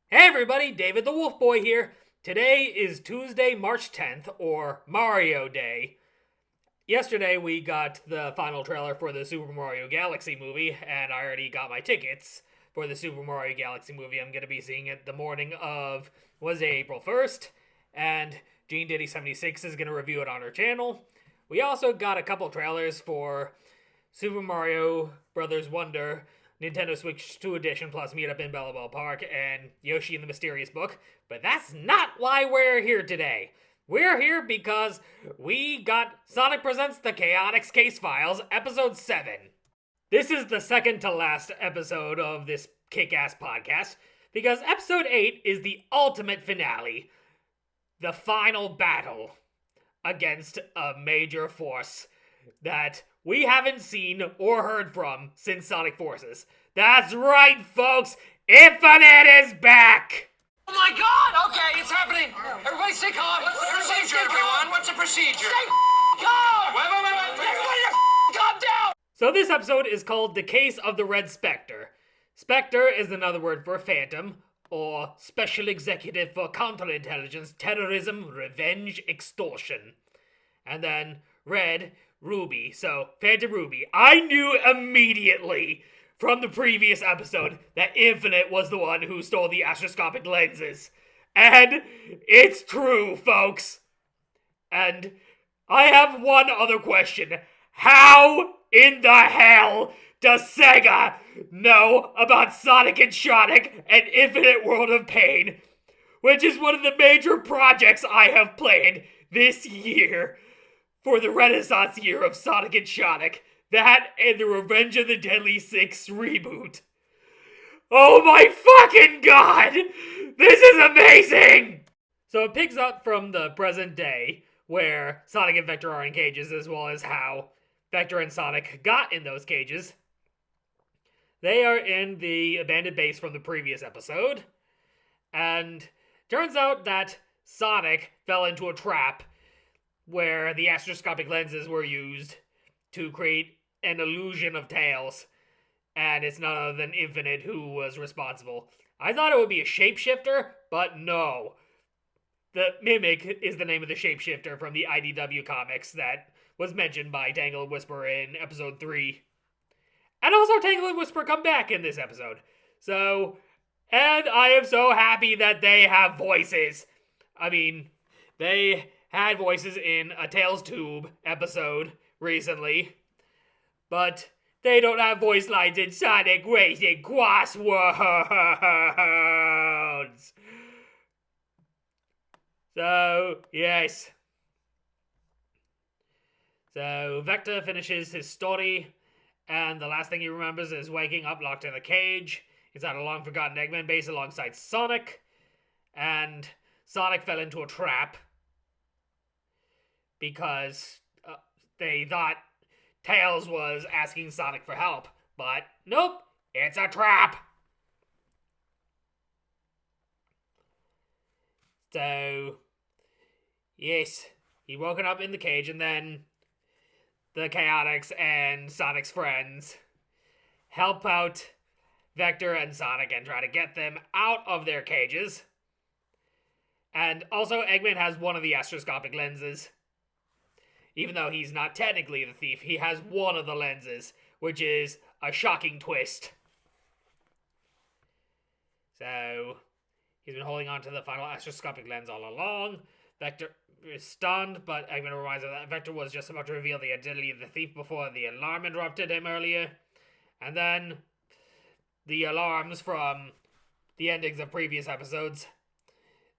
Hey everybody, David the Wolf Boy here. Today is Tuesday, March 10th, or Mario Day. Yesterday we got the final trailer for the Super Mario Galaxy movie, and I already got my tickets for the Super Mario Galaxy movie. I'm going to be seeing it the morning of Wednesday, April 1st, and Gene Diddy 76 is going to review it on her channel. We also got a couple trailers for Super Mario Brothers Wonder, Nintendo Switch 2 Edition plus Meetup in Belleville Park, and Yoshi and the Mysterious Book. But that's not why we're here today. We're here because we got Sonic Presents the Chaotix Casefiles, Episode 7. This is the second to last episode of this kick-ass podcast, because Episode 8 is the ultimate finale. The final battle against a major force that we haven't seen or heard from since Sonic Forces. That's right, folks! Infinite is back! Oh my god! Okay, it's happening! Everybody stay calm! What's the procedure, everyone? What's the procedure? Stay calm! Wait! Everybody calm down! So this episode is called The Case of the Red Spectre. Spectre is another word for phantom, or Special Executive for Counterintelligence, Terrorism, Revenge, Extortion. And then Red, Ruby. So, Phantom Ruby. I knew immediately from the previous episode that Infinite was the one who stole the astroscopic lenses. And it's true, folks. And I have one other question. How in the hell does Sega know about Sonic and Chaotix and Infinite World of Pain, which is one of the major projects I have played this year for the Renaissance year of Sonic and Chaotix? That and the Revenge of the Deadly Six reboot. Oh my fucking god! This is amazing! So it picks up from the present day, where Sonic and Vector are in cages, as well as how Vector and Sonic got in those cages. They are in the abandoned base from the previous episode, and turns out that Sonic fell into a trap where the astroscopic lenses were used to create an illusion of Tails, and it's none other than Infinite who was responsible. I thought it would be a shapeshifter, but no. The Mimic is the name of the shapeshifter from the IDW comics that was mentioned by Tangle and Whisper in episode 3. And also Tangle and Whisper come back in this episode. So, and I am so happy that they have voices. I mean, they had voices in a Tails Tube episode recently, but they don't have voice lines in Sonic Racing Crossworlds. So, yes. So, Vector finishes his story, and the last thing he remembers is waking up locked in a cage inside a long-forgotten Eggman base alongside Sonic, and Sonic fell into a trap because they thought Tails was asking Sonic for help, but nope, it's a trap. So, yes, he woken up in the cage, and then the Chaotix and Sonic's friends help out Vector and Sonic and try to get them out of their cages. And also, Eggman has one of the astroscopic lenses. Even though he's not technically the thief, he has one of the lenses, which is a shocking twist. So, he's been holding on to the final astroscopic lens all along. Vector is stunned, but Eggman reminds him that Vector was just about to reveal the identity of the thief before the alarm interrupted him earlier. And then the alarms from the endings of previous episodes.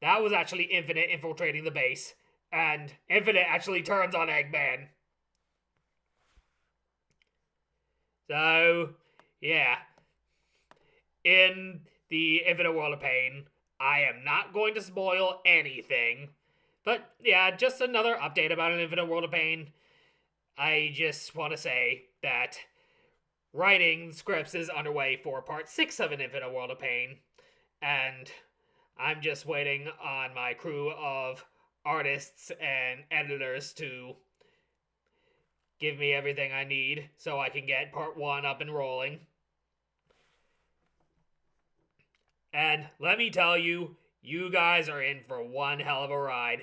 That was actually Infinite infiltrating the base. And Infinite actually turns on Eggman. So, yeah. In the Infinite World of Pain, I am not going to spoil anything. But, yeah, just another update about an Infinite World of Pain. I just want to say that writing scripts is underway for part 6 of an Infinite World of Pain. And I'm just waiting on my crew of artists and editors to give me everything I need so I can get part 1 up and rolling. And let me tell you, you guys are in for one hell of a ride.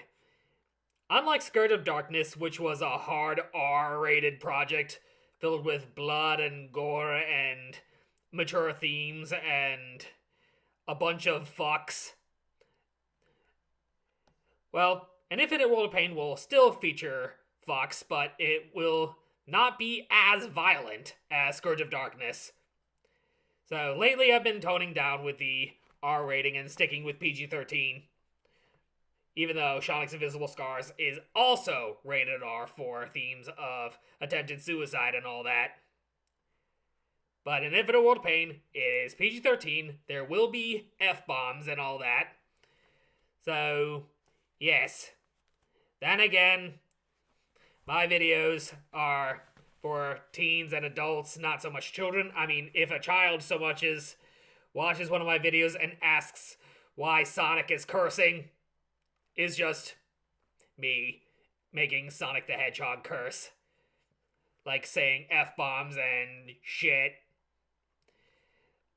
Unlike Skirt of Darkness, which was a hard R-rated project filled with blood and gore and mature themes and a bunch of fucks. Well, An Infinite World of Pain will still feature fucks, but it will not be as violent as Scourge of Darkness. So lately I've been toning down with the R rating and sticking with PG-13. Even though Chaotix Invisible Scars is also rated R for themes of attempted suicide and all that. But in Infinite World of Pain, it is PG-13. There will be F-bombs and all that. So, yes. Then again, my videos are for teens and adults, not so much children. I mean, if a child so much as watches one of my videos and asks why Sonic is cursing, is just me making Sonic the Hedgehog curse. Like saying F-bombs and shit.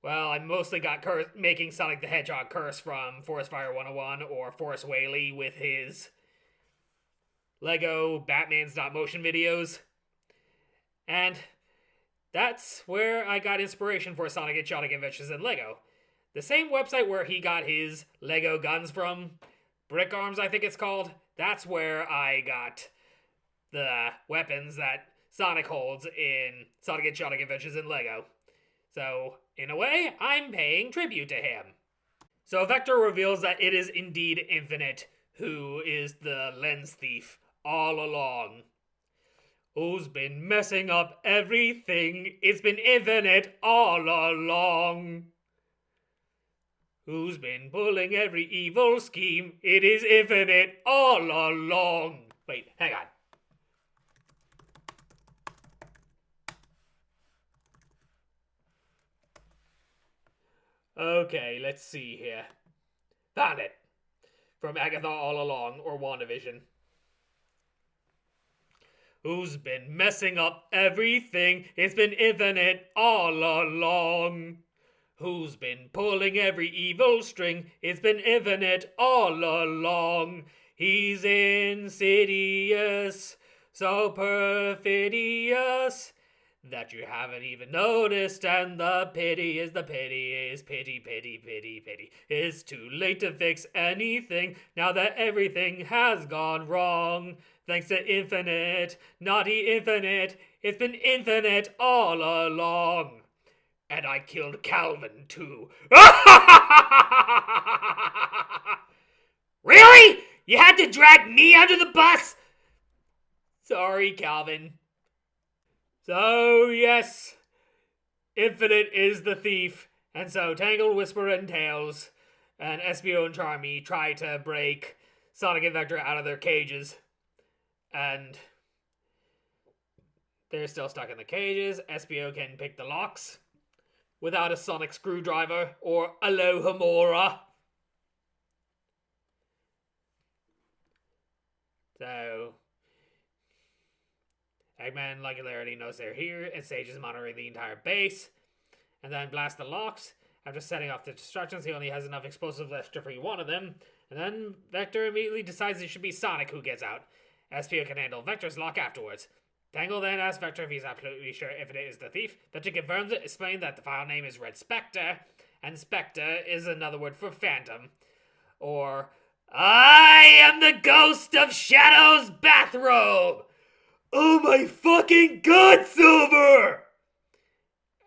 Well, I mostly got making Sonic the Hedgehog curse from Forest Fire 101 or Forrest Whaley with his Lego Batman stop-motion videos. And that's where I got inspiration for Sonic Hedgehog Adventures in Lego. The same website where he got his Lego guns from, Brick Arms I think it's called, that's where I got the weapons that Sonic holds in Sonic Hedgehog Adventures in Lego. So, in a way, I'm paying tribute to him. So Vector reveals that it is indeed Infinite who is the lens thief all along. Who's been messing up everything? It's been Infinite all along. Who's been pulling every evil scheme? It is Infinite all along. Wait, hang on. Okay, let's see here. Found it. From Agatha All Along, or WandaVision. Who's been messing up everything? It's been Infinite all along. Who's been pulling every evil string? It's been Infinite all along. He's insidious, so perfidious that you haven't even noticed, and the pity is pity, pity, pity. It's too late to fix anything now that everything has gone wrong. Thanks to Infinite, naughty Infinite, it's been Infinite all along. And I killed Calvin too. Really? You had to drag me under the bus? Sorry, Calvin. So, yes, Infinite is the thief, and so Tangled, Whisper, and Tails, and Espio and Charmy try to break Sonic and Vector out of their cages, and they're still stuck in the cages. Espio can pick the locks without a sonic screwdriver or Alohomora. So Eggman, like already knows they're here, and Sage is monitoring the entire base, and then blast the locks. After setting off the destructions, he only has enough explosives left to free one of them, and then Vector immediately decides it should be Sonic who gets out. Espio can handle Vector's lock afterwards. Tangle then asks Vector if he's absolutely sure Infinite is the thief. Vector confirms it, explaining that the file name is Red Spectre, and Spectre is another word for Phantom. Or, I am the ghost of Shadow's bathrobe! Oh my fucking god, Silver!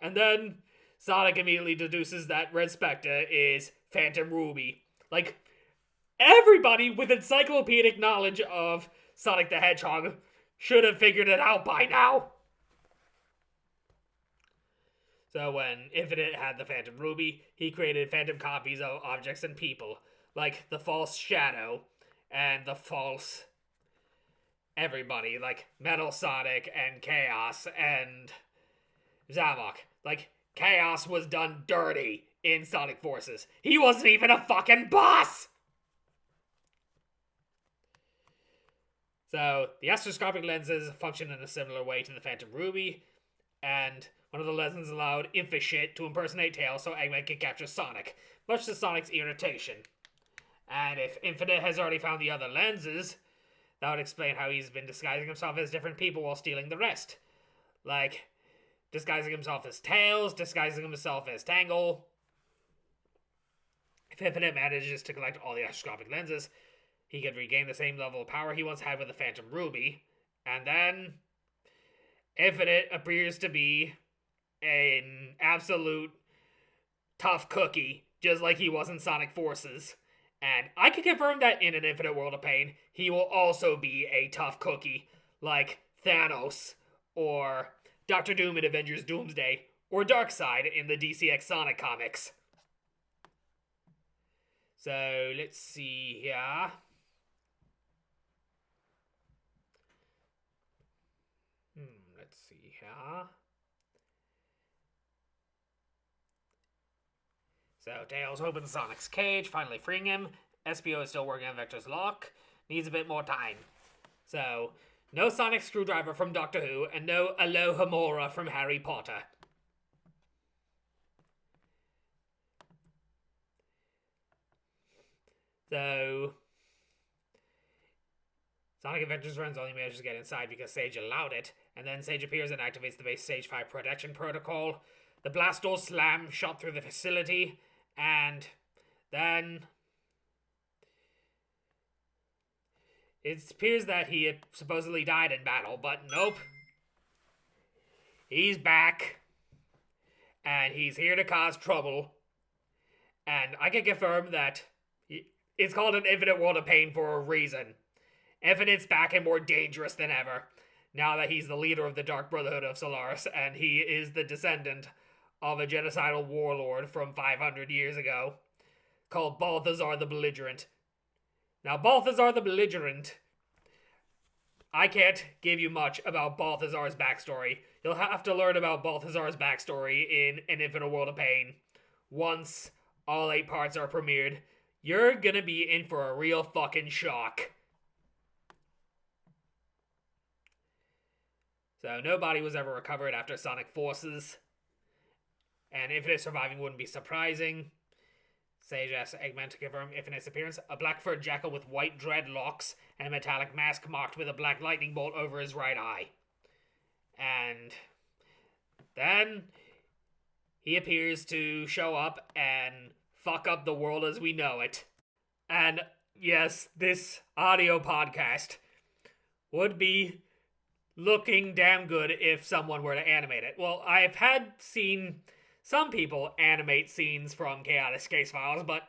And then Sonic immediately deduces that Red Spectre is Phantom Ruby. Like, everybody with encyclopedic knowledge of Sonic the Hedgehog should have figured it out by now. So when Infinite had the Phantom Ruby, he created phantom copies of objects and people, like the false Shadow and the false everybody, like Metal Sonic and Chaos and Zavok. Like, Chaos was done dirty in Sonic Forces. He wasn't even a fucking boss! So, the astroscopic lenses function in a similar way to the Phantom Ruby, and One of the lessons allowed Infishit to impersonate Tails so Eggman could capture Sonic, much to Sonic's irritation. And if Infinite has already found the other lenses, that would explain how he's been disguising himself as different people while stealing the rest. Like, disguising himself as Tails, disguising himself as Tangle. If Infinite manages to collect all the astroscopic lenses, he could regain the same level of power he once had with the Phantom Ruby. And then Infinite appears to be an absolute tough cookie, just like he was in Sonic Forces. And I can confirm that in an Infinite World of Pain, he will also be a tough cookie, like Thanos, or Doctor Doom in Avengers Doomsday, or Darkseid in the DCX Sonic comics. So, let's see here. Let's see here. So, Tails opens Sonic's cage, finally freeing him. SPO is still working on Vector's lock. Needs a bit more time. So, no Sonic Screwdriver from Doctor Who, and no Alohomora from Harry Potter. So, Sonic Adventures Runs only manages to get inside because Sage allowed it, and then Sage appears and activates the base Stage 5 protection protocol. The blast doors slam shot through the facility, and then it appears that he had supposedly died in battle, but nope. He's back, and he's here to cause trouble. And I can confirm that it's called an Infinite World of Pain for a reason. Infinite's back and more dangerous than ever, now that he's the leader of the Dark Brotherhood of Solaris, and he is the descendant of a genocidal warlord from 500 years ago, called Balthazar the Belligerent. Now, Balthazar the Belligerent, I can't give you much about Balthazar's backstory. You'll have to learn about Balthazar's backstory in An Infinite World of Pain. Once all 8 parts are premiered, you're gonna be in for a real fucking shock. So, no body was ever recovered after Sonic Forces, and Infinite surviving wouldn't be surprising. Sage asks Eggman to confirm Infinite's appearance: a black furred jackal with white dreadlocks and a metallic mask marked with a black lightning bolt over his right eye. And then he appears to show up and fuck up the world as we know it. And yes, this audio podcast would be looking damn good if someone were to animate it. Well, I've seen some people animate scenes from Chaotix Casefiles, but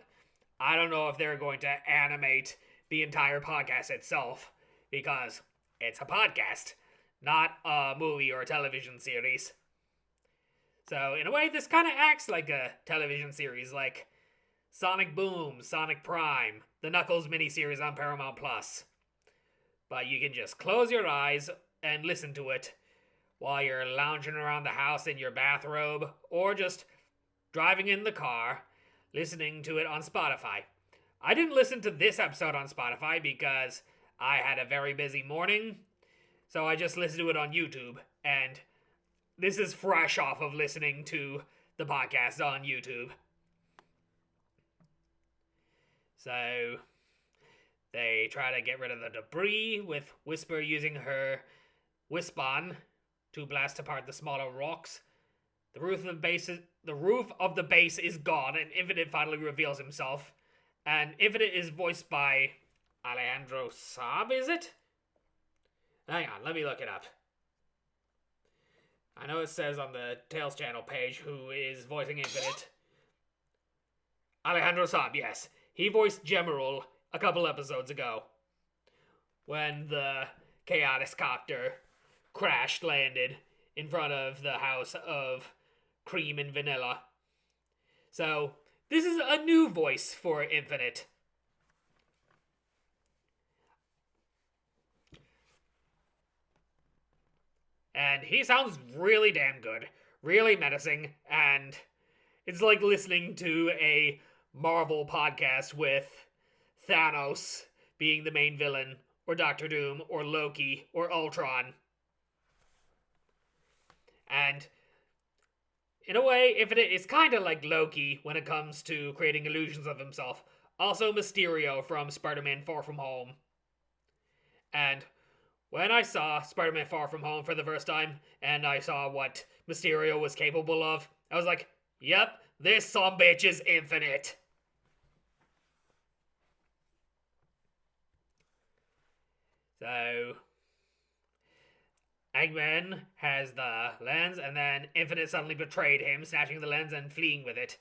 I don't know if they're going to animate the entire podcast itself, because it's a podcast, not a movie or a television series. So, in a way, this kind of acts like a television series, like Sonic Boom, Sonic Prime, the Knuckles miniseries on Paramount+. But you can just close your eyes and listen to it while you're lounging around the house in your bathrobe, or just driving in the car, listening to it on Spotify. I didn't listen to this episode on Spotify because I had a very busy morning, so I just listened to it on YouTube, and this is fresh off of listening to the podcast on YouTube. So they try to get rid of the debris, with Whisper using her Wispon to blast apart the smaller rocks. The roof of the base is gone, and Infinite finally reveals himself. And Infinite is voiced by Alejandro Saab, is it? Hang on, let me look it up. I know it says on the Tales channel page who is voicing Infinite. Alejandro Saab, yes. He voiced Gemerald a couple episodes ago, when the Chaotix Copter landed in front of the house of Cream and Vanilla. So, this is a new voice for Infinite. And he sounds really damn good, really menacing, and it's like listening to a Marvel podcast with Thanos being the main villain, or Doctor Doom, or Loki, or Ultron. And In a way, Infinite is kind of like Loki when it comes to creating illusions of himself. Also Mysterio from Spider-Man Far From Home. And when I saw Spider-Man Far From Home for the first time, and I saw what Mysterio was capable of, I was like, yep, this sumbitch is Infinite. So, Eggman has the lens, and then Infinite suddenly betrayed him, snatching the lens and fleeing with it.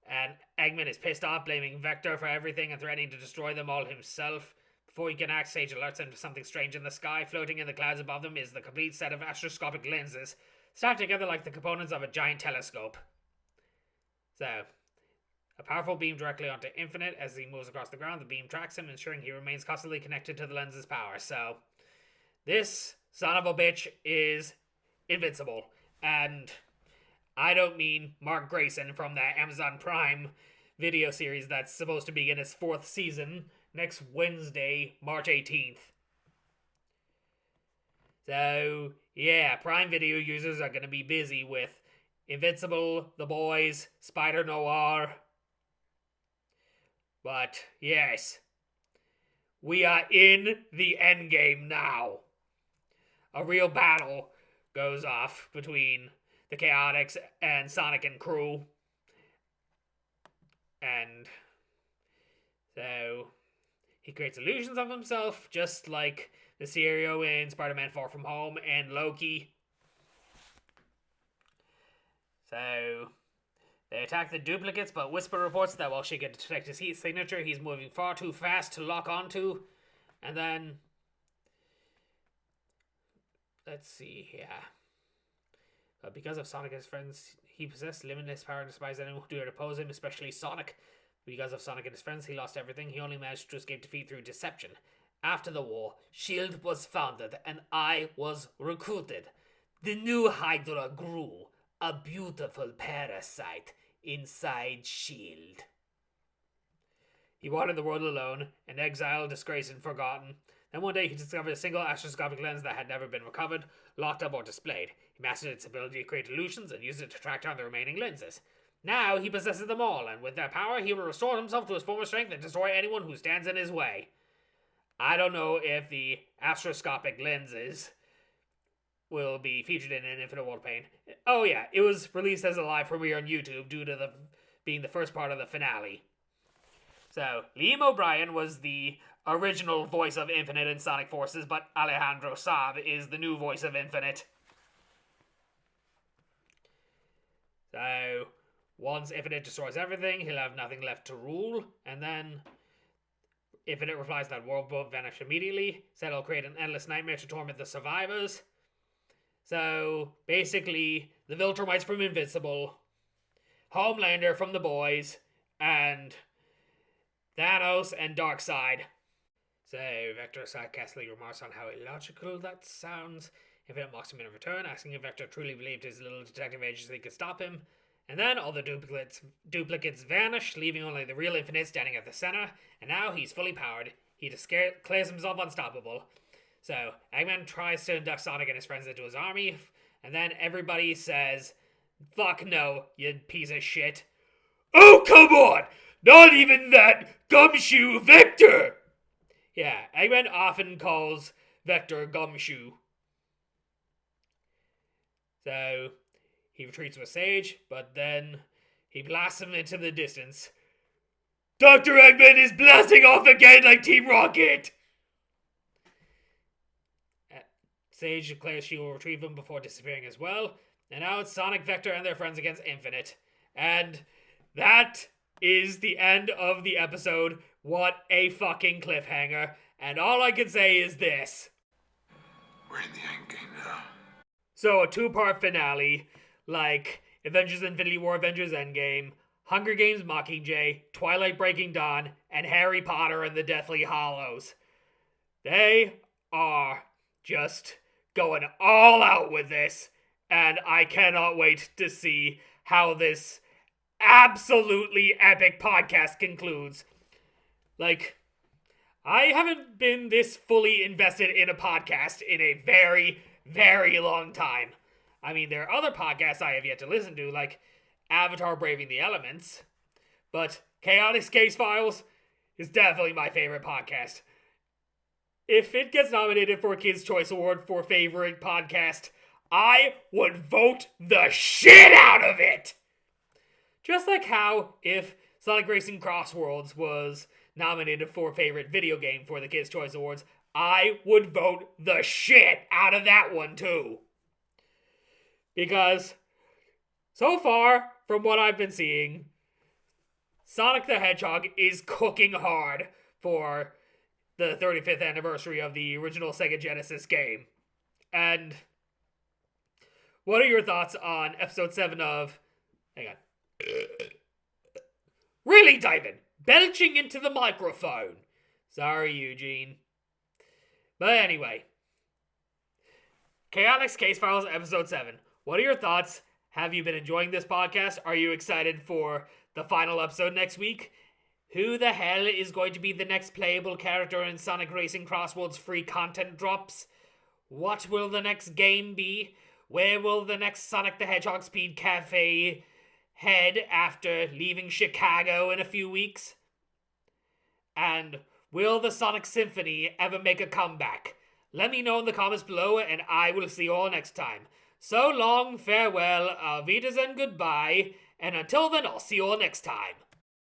And Eggman is pissed off, blaming Vector for everything and threatening to destroy them all himself. Before he can act, Sage alerts him to something strange in the sky. Floating in the clouds above them is the complete set of astroscopic lenses, stacked together like the components of a giant telescope. So, a powerful beam directly onto Infinite. As he moves across the ground, the beam tracks him, ensuring he remains constantly connected to the lens's power. So, this son of a bitch is invincible. And I don't mean Mark Grayson from that Amazon Prime video series that's supposed to begin its 4th season next Wednesday, March 18th. So, yeah, Prime Video users are going to be busy with Invincible, The Boys, Spider Noir. But, yes, we are in the endgame now. A real battle goes off between the Chaotix and Sonic and crew. And so he creates illusions of himself, just like Mysterio in Spider-Man Far From Home and Loki. So they attack the duplicates, but Whisper reports that while she can detect his heat signature, he's moving far too fast to lock onto. And then, let's see here. But because of Sonic and his friends, he possessed limitless power and despised anyone who dared oppose him, especially Sonic. Because of Sonic and his friends, he lost everything. He only managed to escape defeat through deception. After the war, S.H.I.E.L.D. was founded, and I was recruited. The new Hydra grew, a beautiful parasite inside S.H.I.E.L.D. He wandered the world alone, an exile, disgraced, and forgotten. Then one day he discovered a single astroscopic lens that had never been recovered, locked up, or displayed. He mastered its ability to create illusions and used it to track down the remaining lenses. Now he possesses them all, and with that power he will restore himself to his former strength and destroy anyone who stands in his way. I don't know if the astroscopic lenses will be featured in an Infinite World of Pain. Oh yeah, it was released as a live premiere on YouTube due to being the first part of the finale. So, Liam O'Brien was the original voice of Infinite in Sonic Forces, but Alejandro Saab is the new voice of Infinite. So, once Infinite destroys everything, he'll have nothing left to rule, and then Infinite replies that world will vanish immediately, said it'll create an endless nightmare to torment the survivors. So, basically, the Viltrumites from Invincible, Homelander from The Boys, and Thanos and Darkseid. So, Vector sarcastically remarks on how illogical that sounds. Infinite mocks him in return, asking if Vector truly believed his little detective agency could stop him. And then all the duplicates vanish, leaving only the real Infinite standing at the center. And now he's fully powered. He declares himself unstoppable. So, Eggman tries to induct Sonic and his friends into his army. And then everybody says, "Fuck no, you piece of shit." "Oh, come on! Not even that gumshoe Vector!" Yeah, Eggman often calls Vector Gumshoe. So, he retreats with Sage, but then he blasts him into the distance. "Dr. Eggman is blasting off again like Team Rocket!" Sage declares she will retrieve him before disappearing as well. And now it's Sonic, Vector, and their friends against Infinite. And that is the end of the episode. What a fucking cliffhanger. And all I can say is this. We're in the endgame now. So a 2-part finale, like Avengers Infinity War, Avengers Endgame, Hunger Games Mockingjay, Twilight Breaking Dawn, and Harry Potter and the Deathly Hallows. They are just going all out with this, and I cannot wait to see how this absolutely epic podcast concludes. Like, I haven't been this fully invested in a podcast in a very, very long time. I mean, there are other podcasts I have yet to listen to, like Avatar Braving the Elements, but Chaotix Casefiles is definitely my favorite podcast. If it gets nominated for a Kids' Choice Award for favorite podcast, I would vote the shit out of it! Just like how if Sonic Racing Cross Worlds was nominated for favorite video game for the Kids' Choice Awards, I would vote the shit out of that one too. Because so far, from what I've been seeing, Sonic the Hedgehog is cooking hard for the 35th anniversary of the original Sega Genesis game. And what are your thoughts on episode 7 of... Hang on. Really, Diamond? Belching into the microphone. Sorry, Eugene. But anyway. Chaotix Casefiles episode 7. What are your thoughts? Have you been enjoying this podcast? Are you excited for the final episode next week? Who the hell is going to be the next playable character in Sonic Racing Cross Worlds free content drops? What will the next game be? Where will the next Sonic the Hedgehog Speed Cafe head after leaving Chicago in a few weeks? And will the Sonic Symphony ever make a comeback? Let me know in the comments below, and I will see you all next time. So long, farewell, auf Wiedersehen, goodbye, and until then, I'll see you all next time.